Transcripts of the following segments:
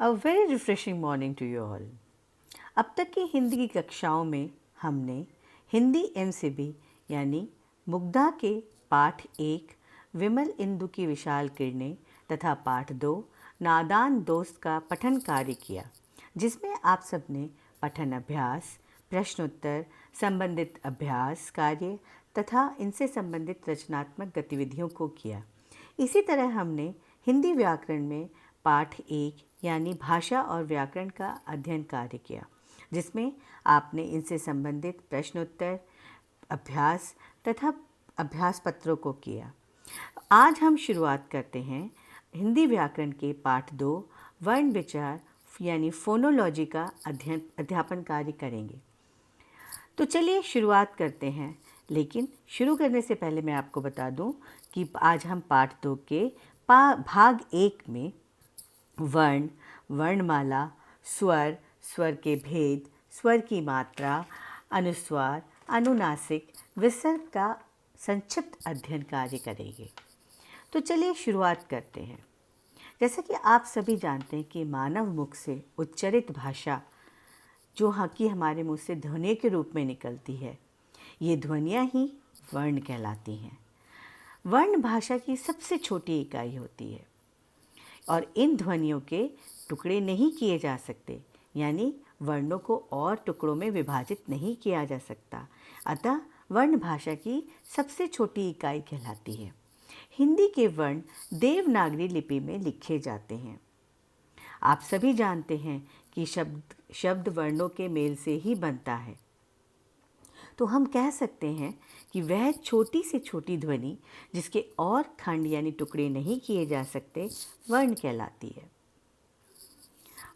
A very refreshing morning to you all. अब तक की हिंदी की कक्षाओं में हमने हिंदी एमसीबी यानी मुग्धा के पाठ 1 विमल इंदु की विशाल किरणें तथा पाठ 2 नादान दोस्त का पठन कार्य किया, जिसमें आप सबने पठन अभ्यास, प्रश्नोत्तर, संबंधित अभ्यास कार्य तथा इनसे संबंधित रचनात्मक गतिविधियों को किया। इसी तरह हमने हिंदी व्याकरण में पाठ 1 यानी भाषा और व्याकरण का अध्ययन कार्य किया, जिसमें आपने इनसे संबंधित प्रश्नोत्तर, अभ्यास तथा अभ्यास पत्रों को किया। आज हम शुरुआत करते हैं हिंदी व्याकरण के पाठ 2 वर्ण विचार यानी फोनोलॉजी का अध्यापन कार्य करेंगे। तो चलिए शुरुआत करते हैं, लेकिन शुरू करने से पहले मैं आपको बता दूं कि आज हम पाठ 2 के भाग 1 में वर्ण, वर्णमाला, स्वर, स्वर के भेद, स्वर की मात्रा, अनुस्वार, अनुनासिक, विसर्ग का संक्षिप्त अध्ययन कार्य करेंगे। तो चलिए शुरुआत करते हैं। जैसा कि आप सभी जानते हैं कि मानव मुख से उच्चरित भाषा जो कि हमारे मुंह से ध्वनि के रूप में निकलती है, ये ध्वनियाँ ही वर्ण कहलाती हैं। वर्ण भाषा की सबसे छोटी इकाई होती है और इन ध्वनियों के टुकड़े नहीं किए जा सकते, यानी वर्णों को और टुकड़ों में विभाजित नहीं किया जा सकता। अतः वर्ण भाषा की सबसे छोटी इकाई कहलाती है। हिंदी के वर्ण देवनागरी लिपि में लिखे जाते हैं। आप सभी जानते हैं कि शब्द वर्णों के मेल से ही बनता है, तो हम कह सकते हैं कि वह छोटी से छोटी ध्वनि जिसके और खंड यानी टुकड़े नहीं किए जा सकते वर्ण कहलाती है।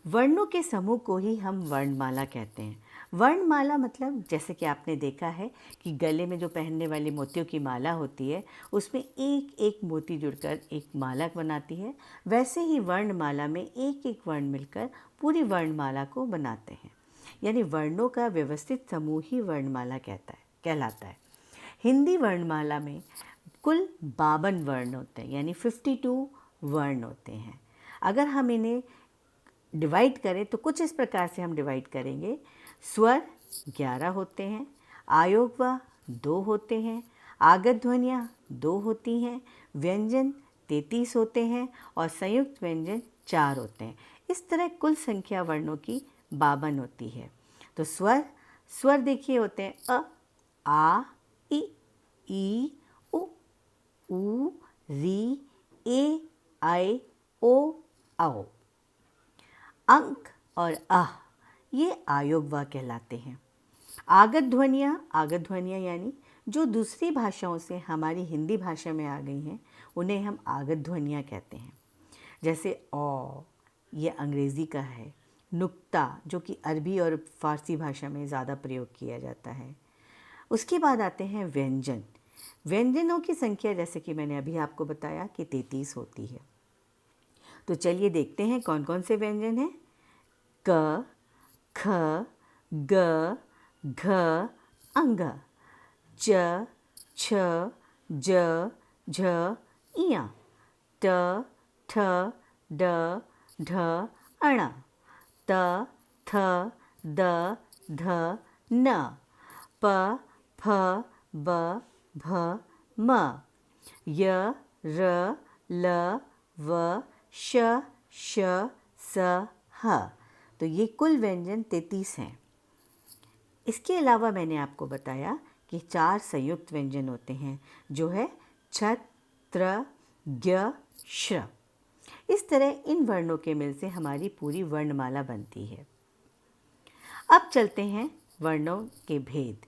वर्णों के समूह को ही हम वर्णमाला कहते हैं। वर्णमाला मतलब जैसे कि आपने देखा है कि गले में जो पहनने वाली मोतियों की माला होती है, उसमें एक एक मोती जुड़कर एक माला बनाती है, वैसे ही वर्णमाला में एक एक वर्ण मिलकर पूरी वर्णमाला को बनाते हैं। यानी वर्णों का व्यवस्थित समूह ही वर्णमाला कहलाता है। हिंदी वर्णमाला में कुल 52 वर्ण होते हैं, यानी 52 वर्ण होते हैं। अगर हम इन्हें डिवाइड करें तो कुछ इस प्रकार से हम डिवाइड करेंगे। स्वर 11 होते हैं, आयोगवा 2 होते हैं, आगत ध्वनियाँ 2 होती हैं, व्यंजन 33 होते हैं और संयुक्त व्यंजन 4 होते हैं। इस तरह कुल संख्या वर्णों की 52 होती है। तो स्वर देखिए होते हैं अ, आ, ई, उ, री, ए, आई, ओ, औ। अंक और आह ये आयोगवा कहलाते हैं। आगत ध्वनियाँ यानी जो दूसरी भाषाओं से हमारी हिंदी भाषा में आ गई हैं, उन्हें हम आगत ध्वनियाँ कहते हैं। जैसे औ, ये अंग्रेज़ी का है। नुक्ता जो कि अरबी और फ़ारसी भाषा में ज़्यादा प्रयोग किया जाता है। उसके बाद आते हैं व्यंजन। व्यंजनों की संख्या जैसे कि मैंने अभी आपको बताया कि 33 होती है। तो चलिए देखते हैं कौन कौन से व्यंजन हैं। क, ख, ग, घ, अंग, च, छ, ज, झ, इया, ट, ठ, ड, ढ, अण, त, थ, द, ध, न, प, फ, ब, भ, म, य, र, ल, व, श, श, स, ह। तो ये कुल व्यंजन 33 हैं। इसके अलावा मैंने आपको बताया कि 4 संयुक्त व्यंजन होते हैं, जो है छत, त्र, ज्ञ, श्र। इस तरह इन वर्णों के मिल से हमारी पूरी वर्णमाला बनती है। अब चलते हैं वर्णों के भेद।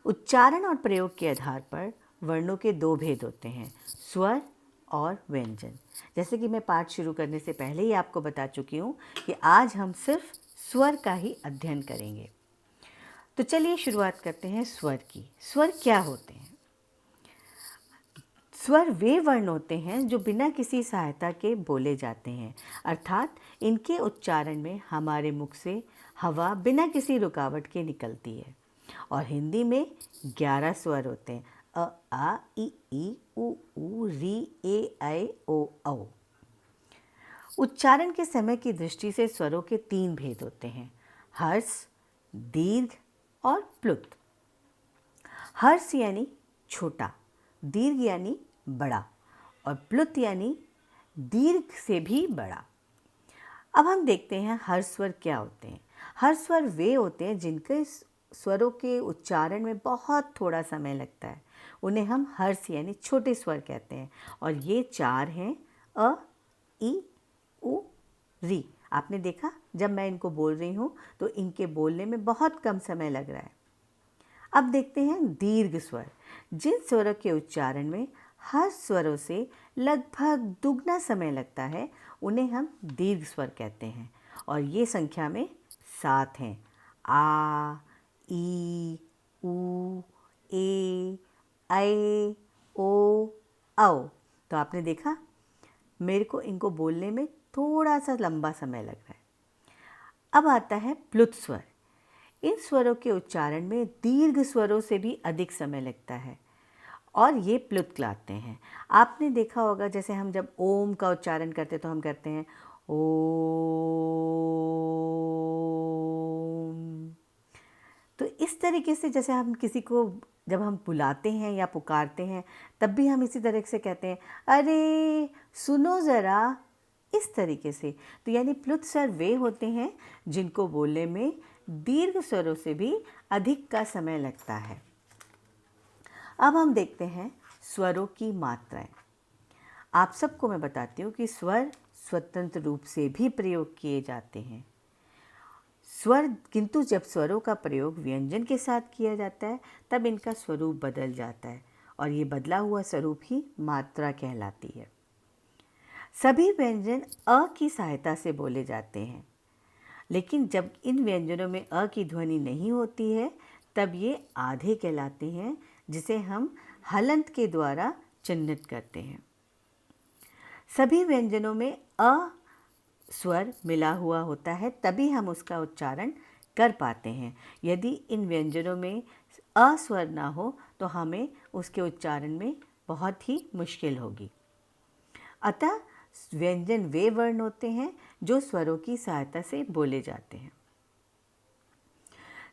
उच्चारण और प्रयोग के आधार पर वर्णों के 2 भेद होते हैं, स्वर और व्यंजन। जैसे कि मैं पाठ शुरू करने से पहले ही आपको बता चुकी हूँ कि आज हम सिर्फ स्वर का ही अध्ययन करेंगे। तो चलिए शुरुआत करते हैं स्वर की। स्वर क्या होते हैं? स्वर वे वर्ण होते हैं जो बिना किसी सहायता के बोले जाते हैं, अर्थात इनके उच्चारण में हमारे मुख से हवा बिना किसी रुकावट के निकलती है। और हिंदी में 11 स्वर होते हैं, अ, आ, ई, उ, री, ए, ऐ, ओ, औ। उच्चारण के समय की दृष्टि से स्वरों के 3 भेद होते हैं, हर्ष, दीर्घ और प्लुत। हर्ष यानी छोटा, दीर्घ यानी बड़ा और प्लुत यानी दीर्घ से भी बड़ा। अब हम देखते हैं हर्ष स्वर क्या होते हैं। हर्ष स्वर वे होते हैं जिनके स्वरों के उच्चारण में बहुत थोड़ा समय लगता है, उन्हें हम हर्ष यानी छोटे स्वर कहते हैं। और ये 4 हैं, अ, ई, उ, री। आपने देखा जब मैं इनको बोल रही हूँ तो इनके बोलने में बहुत कम समय लग रहा है। अब देखते हैं दीर्घ स्वर। जिन स्वरों के उच्चारण में हर स्वरों से लगभग दुगना समय लगता है, उन्हें हम दीर्घ स्वर कहते हैं। और ये संख्या में 7 हैं, आ, ई, उ, ए, ऐ, ओ, औ। तो आपने देखा मेरे को इनको बोलने में थोड़ा सा लंबा समय लग रहा है। अब आता है प्लुत स्वर। इन स्वरों के उच्चारण में दीर्घ स्वरों से भी अधिक समय लगता है और ये प्लुत कहलाते हैं। आपने देखा होगा जैसे हम जब ओम का उच्चारण करते तो हम करते हैं ओम। तो इस तरीके से जैसे हम किसी को जब हम बुलाते हैं या पुकारते हैं तब भी हम इसी तरह से कहते हैं, अरे सुनो ज़रा, इस तरीके से। तो यानी प्लुत स्वर वे होते हैं जिनको बोलने में दीर्घ स्वरों से भी अधिक का समय लगता है। अब हम देखते हैं स्वरों की मात्राएं। आप सबको मैं बताती हूँ कि स्वर स्वतंत्र रूप से भी प्रयोग किए जाते हैं किंतु जब स्वरों का प्रयोग व्यंजन के साथ किया जाता है तब इनका स्वरूप बदल जाता है और ये बदला हुआ स्वरूप ही मात्रा कहलाती है। सभी व्यंजन अ की सहायता से बोले जाते हैं, लेकिन जब इन व्यंजनों में अ की ध्वनि नहीं होती है तब ये आधे कहलाते हैं, जिसे हम हलंत के द्वारा चिह्नित करते हैं। सभी व्यंजनों में अ स्वर मिला हुआ होता है तभी हम उसका उच्चारण कर पाते हैं। यदि इन व्यंजनों में अ स्वर ना हो तो हमें उसके उच्चारण में बहुत ही मुश्किल होगी। अतः व्यंजन वे वर्ण होते हैं जो स्वरों की सहायता से बोले जाते हैं।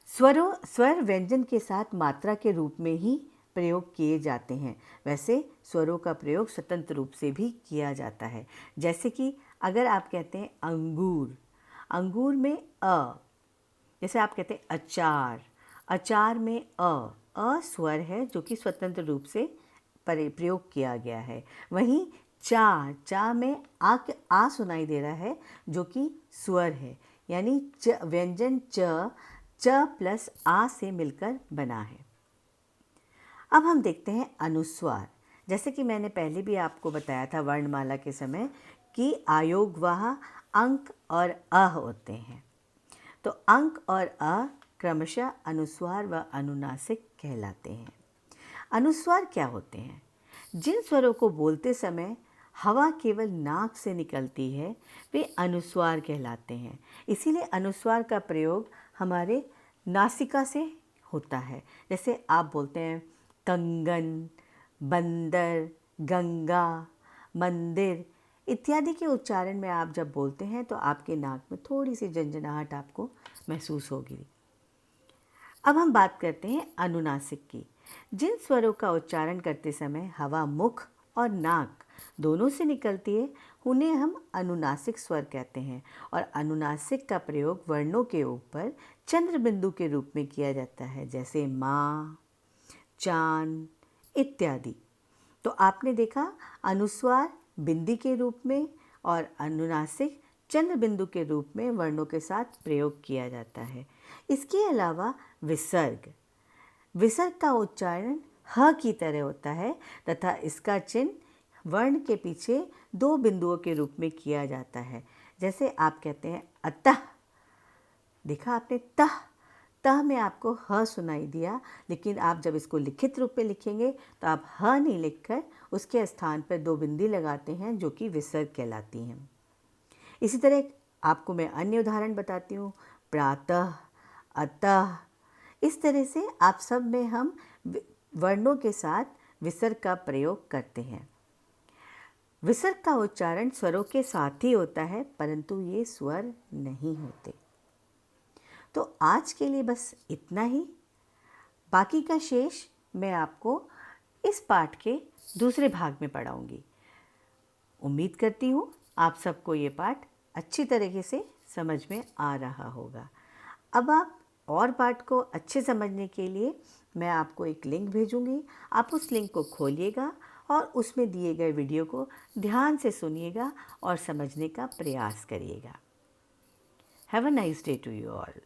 स्वर व्यंजन के साथ मात्रा के रूप में ही प्रयोग किए जाते हैं। वैसे स्वरों का प्रयोग स्वतंत्र रूप से भी किया जाता है। जैसे कि अगर आप कहते हैं अंगूर, अंगूर में अ, जैसे आप कहते हैं अचार, अचार में अ स्वर है जो कि स्वतंत्र रूप से प्रयोग किया गया है। वहीं चा में आ सुनाई दे रहा है जो कि स्वर है, यानी व्यंजन च प्लस आ से मिलकर बना है। अब हम देखते हैं अनुस्वार। जैसे कि मैंने पहले भी आपको बताया था वर्णमाला के समय कि आयोगवाह अंक और अ होते हैं। तो अंक और अ क्रमशः अनुस्वार व अनुनासिक कहलाते हैं। अनुस्वार क्या होते हैं? जिन स्वरों को बोलते समय हवा केवल नाक से निकलती है वे अनुस्वार कहलाते हैं। इसीलिए अनुस्वार का प्रयोग हमारे नासिका से होता है। जैसे आप बोलते हैं कंगन, बंदर, गंगा, मंदिर इत्यादि के उच्चारण में आप जब बोलते हैं तो आपके नाक में थोड़ी सी झंझनाहट आपको महसूस होगी। अब हम बात करते हैं अनुनासिक की। जिन स्वरों का उच्चारण करते समय हवा मुख और नाक दोनों से निकलती है उन्हें हम अनुनासिक स्वर कहते हैं। और अनुनासिक का प्रयोग वर्णों के ऊपर चंद्र बिंदु के रूप में किया जाता है, जैसे माँ, चांद इत्यादि। तो आपने देखा अनुस्वार बिंदी के रूप में और अनुनासिक चंद्र बिंदु के रूप में वर्णों के साथ प्रयोग किया जाता है। इसके अलावा विसर्ग का उच्चारण ह की तरह होता है तथा इसका चिन्ह वर्ण के पीछे 2 बिंदुओं के रूप में किया जाता है। जैसे आप कहते हैं अतः, देखा आपने तह में आपको ह सुनाई दिया, लेकिन आप जब इसको लिखित रूप में लिखेंगे तो आप ह नहीं लिखकर उसके स्थान पर 2 बिंदी लगाते हैं जो कि विसर्ग कहलाती हैं। इसी तरह आपको मैं अन्य उदाहरण बताती हूँ, प्रातः, अतः। इस तरह से आप सब में हम वर्णों के साथ विसर्ग का प्रयोग करते हैं। विसर्ग का उच्चारण स्वरों के साथ ही होता है, परंतु ये स्वर नहीं होते। तो आज के लिए बस इतना ही। बाकी का शेष मैं आपको इस पाठ के दूसरे भाग में पढ़ाऊंगी। उम्मीद करती हूँ आप सबको ये पाठ अच्छी तरीके से समझ में आ रहा होगा। अब आप और पाठ को अच्छे समझने के लिए मैं आपको एक लिंक भेजूंगी। आप उस लिंक को खोलिएगा और उसमें दिए गए वीडियो को ध्यान से सुनिएगा और समझने का प्रयास करिएगा। Have a nice day to you all.